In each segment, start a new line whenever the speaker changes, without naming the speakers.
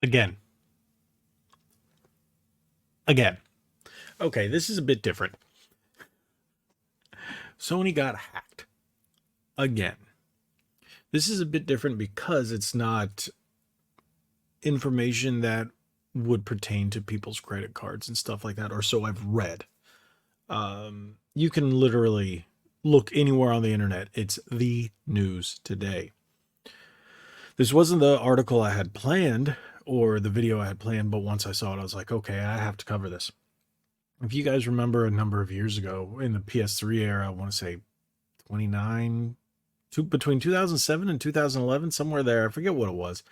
Again. Again. Okay, this is a bit different. Sony got hacked. Again. This is a bit different because it's not information that would pertain to people's credit cards and stuff like that, or so I've read. You can literally look anywhere on the internet. It's the news today. This wasn't the article I had planned or the video I had planned, but once I saw it, I was like, okay, I have to cover this. If you guys remember a number of years ago in the PS3 era, I want to say 29, between 2007 and 2011, somewhere there. I forget what it was.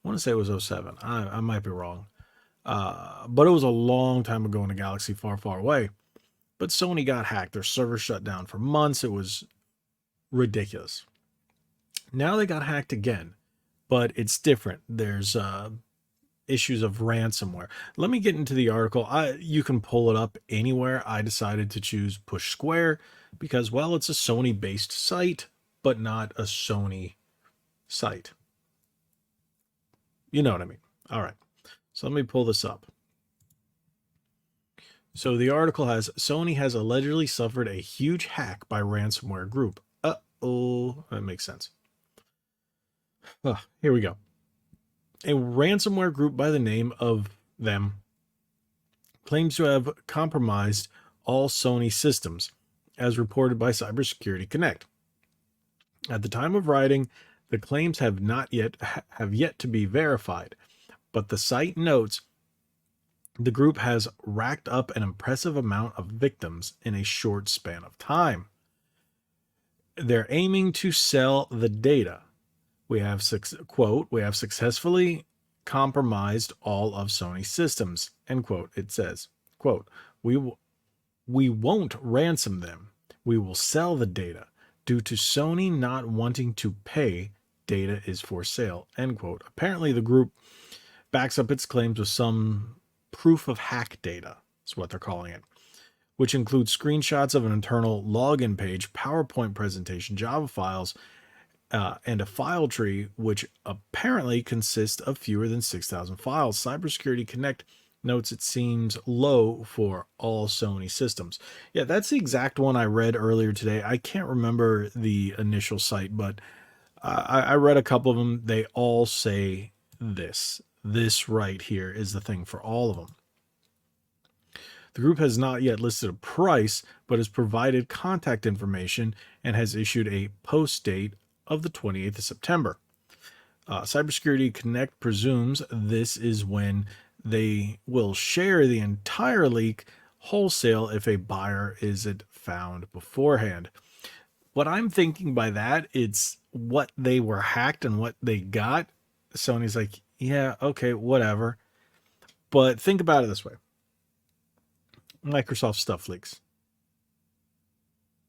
I want to say it was 07. I might be wrong. But it was a long time ago in a galaxy far, far away. But Sony got hacked. Their server shut down for months. It was ridiculous. Now they got hacked again, but it's different. There's issues of ransomware. Let me get into the article. You can pull it up anywhere. I decided to choose Push Square because, well, it's a Sony-based site, but not a Sony site. You know what I mean. All right. So let me pull this up. So the article has Sony has allegedly suffered a huge hack by ransomware group. Uh-oh. That makes sense. Here we go. A ransomware group by the name of them claims to have compromised all Sony systems, as reported by Cybersecurity Connect. At the time of writing, the claims have yet to be verified, but the site notes the group has racked up an impressive amount of victims in a short span of time. They're aiming to sell the data. We have successfully compromised all of Sony's systems, end quote. It says, quote, we won't ransom them. We will sell the data. Due to Sony not wanting to pay, data is for sale, end quote. Apparently the group backs up its claims with some proof of hack data, is what they're calling it, which includes screenshots of an internal login page, PowerPoint presentation, Java files, and a file tree, which apparently consists of fewer than 6,000 files. Cybersecurity Connect notes it seems low for all Sony systems. Yeah, that's the exact one I read earlier today. I can't remember the initial site, but I read a couple of them. They all say this. This right here is the thing for all of them. The group has not yet listed a price, but has provided contact information and has issued a post date of the 28th of September. Cybersecurity Connect presumes this is when they will share the entire leak wholesale if a buyer isn't found beforehand. What I'm thinking by that, it's what they were hacked and what they got. Sony's like, yeah, okay, whatever. But think about it this way. Microsoft stuff leaks.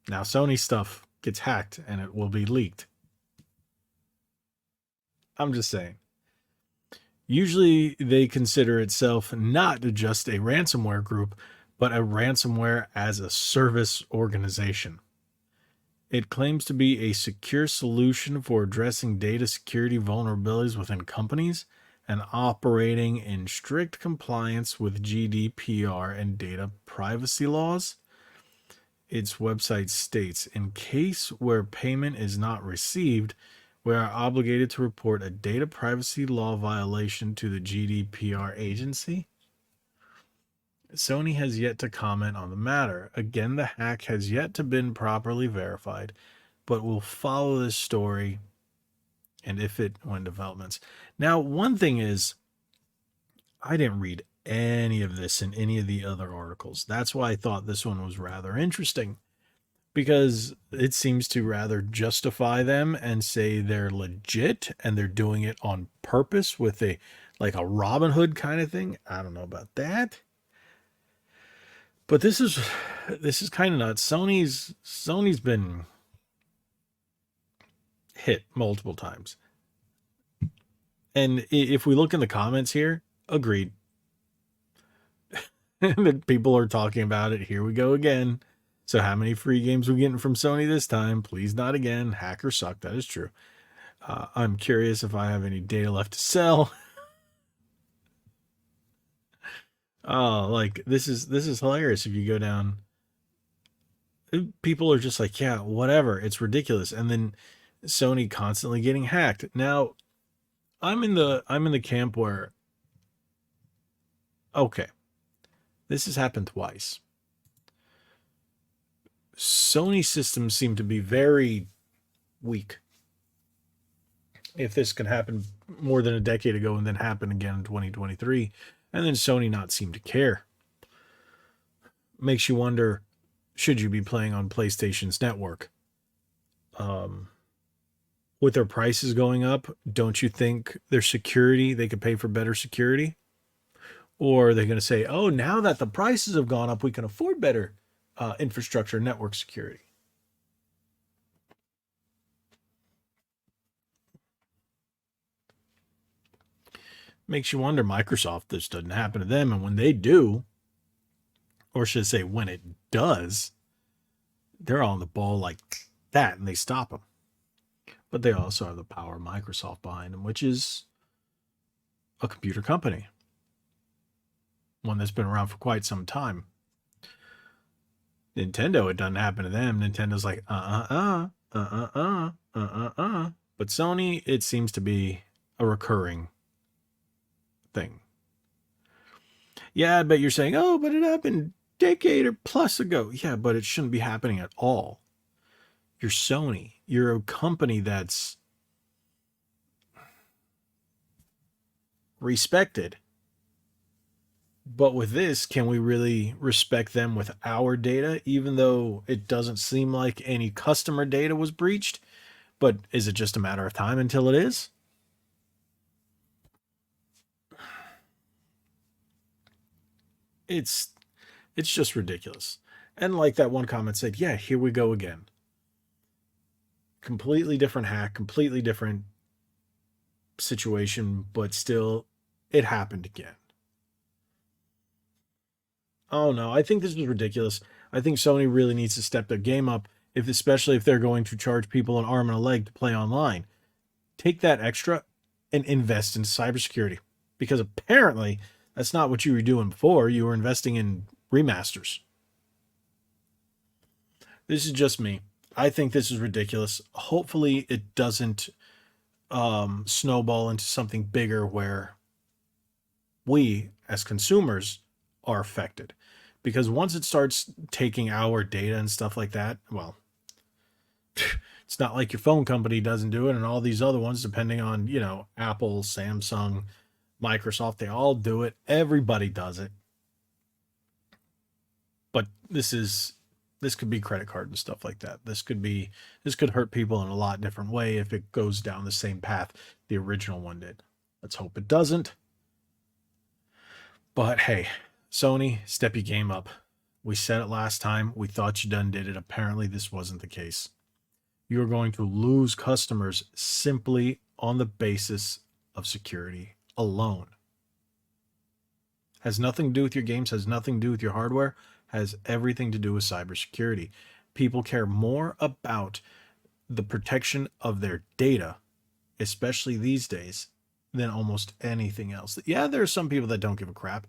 Now Sony stuff gets hacked and it will be leaked. I'm just saying. Usually they consider itself not just a ransomware group, but a ransomware as a service organization. It claims to be a secure solution for addressing data security vulnerabilities within companies and operating in strict compliance with GDPR and data privacy laws. Its website states, in case where payment is not received, we are obligated to report a data privacy law violation to the GDPR agency. Sony has yet to comment on the matter. Again, the hack has yet to been properly verified, but we'll follow this story and when developments. Now, one thing is, I didn't read any of this in any of the other articles. That's why I thought this one was rather interesting, because it seems to rather justify them and say they're legit and they're doing it on purpose with a Robin Hood kind of thing. I don't know about that. But this is kind of nuts. Sony's been hit multiple times. And if we look in the comments here, agreed. People are talking about it. Here we go again. So how many free games we getting from Sony this time? Please not again. Hackers suck. That is true. I'm curious if I have any data left to sell. Oh, like this is hilarious. If you go down, people are just like, yeah, whatever. It's ridiculous. And then Sony constantly getting hacked. Now, I'm in the camp where, okay, this has happened twice. Sony systems seem to be very weak. If this could happen more than a decade ago and then happen again in 2023, and then Sony not seem to care, makes you wonder, should you be playing on PlayStation's network? Um, with their prices going up, don't you think their security, they could pay for better security? Or are they going to say, oh, now that the prices have gone up, we can afford better infrastructure network security? Makes you wonder. Microsoft, this doesn't happen to them. And when they do, or should I say when it does, they're on the ball like that and they stop them. But they also have the power of Microsoft behind them, which is a computer company, one that's been around for quite some time. Nintendo, it doesn't happen to them. Nintendo's like, But Sony, it seems to be a recurring thing. Yeah, I bet you're saying, oh, but it happened a decade or plus ago. Yeah, but it shouldn't be happening at all. You're Sony. You're a company that's respected. But with this, can we really respect them with our data, even though it doesn't seem like any customer data was breached? But is it just a matter of time until it is? It's it's just ridiculous. And like that one comment said, yeah, here we go again. Completely different hack, completely different situation, but still it happened again. Oh no, I think this is ridiculous. I think Sony really needs to step their game up, if especially if they're going to charge people an arm and a leg to play online. Take that extra and invest in cybersecurity, because apparently that's not what you were doing before. You were investing in remasters. This is just me. I think this is ridiculous. Hopefully, it doesn't snowball into something bigger where we as consumers are affected. Because once it starts taking our data and stuff like that, well, it's not like your phone company doesn't do it and all these other ones, depending on, Apple, Samsung, Microsoft, they all do it. Everybody does it. But this could be credit card and stuff like that. This could hurt people in a lot different way if it goes down the same path the original one did. Let's hope it doesn't. But hey, Sony, step your game up. We said it last time. We thought you done did it. Apparently, this wasn't the case. You're going to lose customers simply on the basis of security alone. Has nothing to do with your games, has nothing to do with your hardware, has everything to do with cybersecurity. People care more about the protection of their data, especially these days, than almost anything else. Yeah, there are some people that don't give a crap,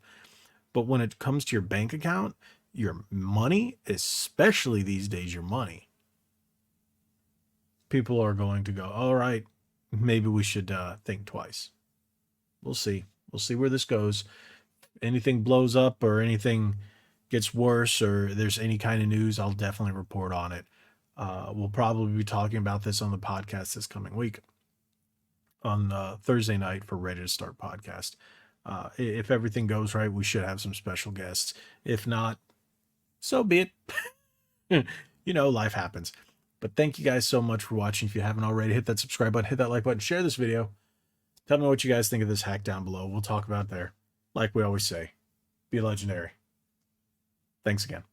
but when it comes to your bank account, your money, especially these days, your money, people are going to go, all right, maybe we should think twice. We'll see. We'll see where this goes. Anything blows up or anything gets worse or there's any kind of news, I'll definitely report on it. We'll probably be talking about this on the podcast this coming week on Thursday night for Ready to Start podcast. If everything goes right, we should have some special guests. If not, so be it. Life happens. But thank you guys so much for watching. If you haven't already, hit that subscribe button, hit that like button, share this video. Tell me what you guys think of this hack down below. We'll talk about it there. Like we always say, be legendary. Thanks again.